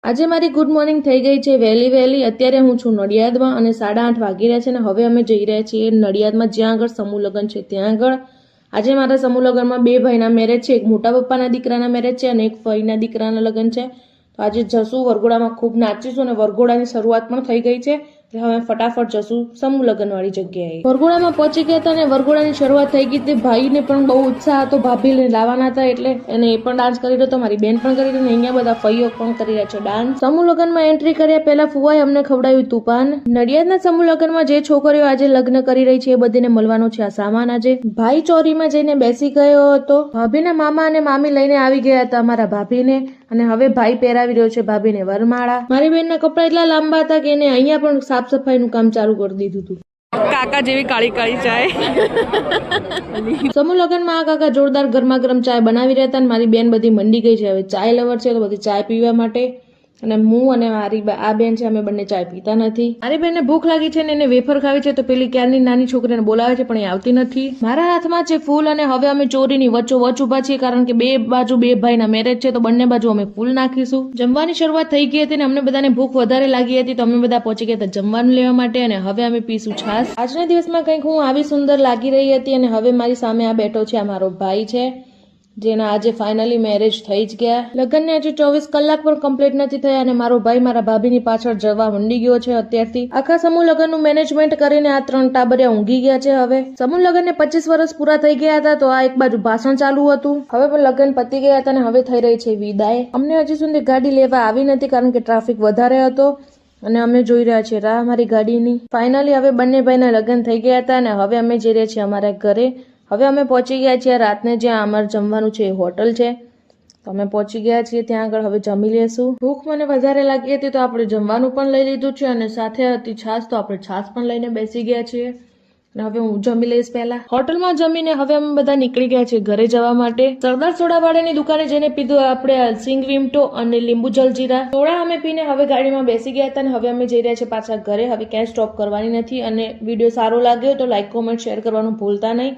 આજે મારી good morning થઈ ગઈ છે વહેલી. અત્યારે હું છું નડિયાદમાં અને 8:30 વાગી રહ્યા છે અને હવે અમે જઈ રહ્યા છીએ નડિયાદમાં, જ્યાં આગળ સમૂહ લગ્ન છે ત્યાં આગળ. આજે મારા સમૂહ લગ્નમાં 2 ભાઈના મેરેજ છે, એક મોટા પપ્પાના દીકરાના મેરેજ છે અને એક ફઈના દીકરાના લગ્ન છે. તો આજે જશું વરઘોડામાં, ખૂબ નાચીશું અને વરઘોડાની શરૂઆત પણ થઈ ગઈ છે. હવે ફટાફટ જશું સમૂહ લગ્ન વાળી જગ્યાએ. વરઘોડામાં પહોંચી ગયા હતા અને વરઘોડાની શરૂઆત થઈ ગઈ હતી. ભાઈને પણ બહુ ઉત્સાહ હતો, ભાભીને લાવવાના હતા એટલે એને એ પણ ડાન્સ કરી રહ્યો હતો, મારી બેન પણ કરી રહી અને અહીંયા બધા ફઈઓ પણ કરી રહ્યા છે ડાન્સ. સમૂહ લગ્નમાં એન્ટ્રી કર્યા પહેલા ફુવાએ અમને ખવડાવ્યું તુપાન. નડિયાદના સમૂહ લગ્નમાં જે છોકરીઓ આજે લગ્ન કરી રહી છે એ બધીને મળવાનો છે આ સામાન. આજે ભાઈ ચોરીમાં જઈને બેસી ગયો હતો. ભાભીના મામા અને મામી લઈને આવી ગયા હતા અમારા ભાભીને અને હવે ભાઈ પહેરાવી રહ્યો છે ભાભીને વરમાળા. મારી બેનના કપડા એટલા લાંબા હતા કે એને અહીંયા પણ સાફ સફાઈનું કામ ચાલુ કરી દીધું હતું. કાકા જેવી કાળી કાળી ચાય. સમૂહ લગ્નમાં આ કાકા જોરદાર ગરમા ગરમ ચાય બનાવી રહ્યા હતા અને મારી બેન બધી મંડી ગઈ છે. હવે ચાય લવર છે તો બધી ચાય પીવા માટે, અને હું અને મારી આ બેન છે અમે બંને ચાય પીતા નથી. મારી બેનને ભૂખ લાગી છે ને એને વેફર ખાવી છે તો પેલી ક્યારની નાની છોકરીને બોલાવે છે પણ એ આવતી નથી. મારા હાથમાં છે ફૂલ અને હવે અમે ચોરીની વચ્ચોવચ્ચ ઉભા છીએ, કારણ કે બે બાજુ 2 ભાઈના મેરેજ છે તો બંને બાજુ અમે ફૂલ નાખીશું. જમવાની શરૂઆત થઈ ગઈ હતી અને અમને બધાને ભૂખ વધારે લાગી હતી તો અમે બધા પહોંચી ગયા હતા જમવાનું લેવા માટે અને હવે અમે પીશું છાશ. આજના દિવસમાં કંઈક હું આવી સુંદર લાગી રહી હતી અને હવે મારી સામે આ બેઠો છે, આ મારો ભાઈ છે જેના આજે ફાઇનલી મેરેજ થઈ જ ગયા. લગ્નને આજે 24 કલાક પણ કમ્પ્લીટ નથી થયા અને મારો ભાઈ મારા ભાભીની પાછળ જવા મંડી ગયો છે અત્યારથી. આખા સમૂહ લગ્નનું મેનેજમેન્ટ કરીને આ 3 ટાબરિયા ઊંઘી ગયા છે. હવે સમૂહ લગ્નને 25 વર્ષ પૂરા થઈ ગયા હતા તો આ એક બાજુ ભાષણ ચાલુ હતું. હવે પણ લગ્ન પતી ગયા હતા અને હવે થઈ રહી છે વિદાય. અમને હજી સુધી ગાડી લેવા આવી નથી કારણ કે ટ્રાફિક વધારે હતો અને અમે જોઈ રહ્યા છીએ રાહ અમારી ગાડીની. ફાઇનલી હવે બંને ભાઈના લગ્ન થઈ ગયા હતા અને હવે અમે જઈ રહ્યા છીએ અમારા ઘરે. હવે અમે પહોંચી ગયા છીએ રાતને જ્યાં અમારે જમવાનું છે એ હોટલ છે, તો અમે પહોંચી ગયા છીએ ત્યાં આગળ. હવે જમી લેશું. ભૂખ મને વધારે લાગી હતી તો આપણે જમવાનું પણ લઈ લીધું છે અને સાથે હતી છાશ તો આપણે છાશ પણ લઈને બેસી ગયા છીએ. અને હવે હું જમી લઈશ પહેલા. હોટલમાં જમીને હવે અમે બધા નીકળી ગયા છીએ ઘરે જવા માટે. સરદાર સોડાવાળાની દુકાને જઈને પીધું આપણે સિંગ વિમટો અને લીંબુ જલજીરા. સોડા અમે પીને હવે ગાડીમાં બેસી ગયા હતા અને હવે અમે જઈ રહ્યા છીએ પાછા ઘરે. હવે ક્યાંય સ્ટોપ કરવાની નથી અને વિડીયો સારો લાગ્યો તો લાઈક, કોમેન્ટ, શેર કરવાનું ભૂલતા નહીં.